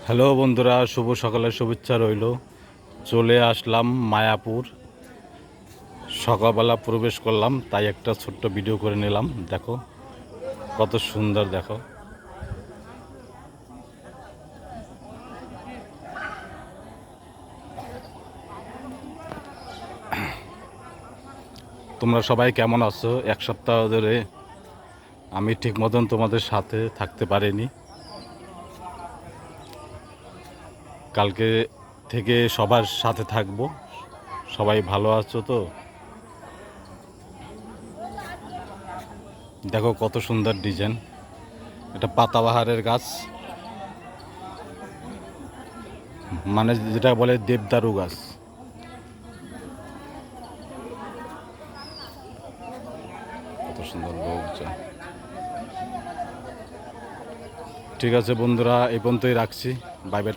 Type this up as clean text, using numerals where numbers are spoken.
Hello বন্ধুরা, শুভ সকালের শুভেচ্ছা রইল। চলে আসলাম মায়াপুর। সকালবেলা প্রবেশ করলাম, তাই একটা ছোট্ট ভিডিও করে নিলাম। দেখো কত সুন্দর, দেখো। তোমরা সবাই কেমন আছো? এক সপ্তাহ ধরে আমি ঠিক মতন তোমাদের সাথে থাকতে পারিনি। কালকে থেকে সবার সাথে থাকবো। সবাই ভালো আছো তো? দেখো কত সুন্দর ডিজাইন। এটা পাতাবাহারের গাছ, মানে যেটা বলে দেবদারু গাছ। কত সুন্দর লোকজন। ঠিক আছে বন্ধুরা, এই পর্যন্তই রাখছি। বাই বেটা।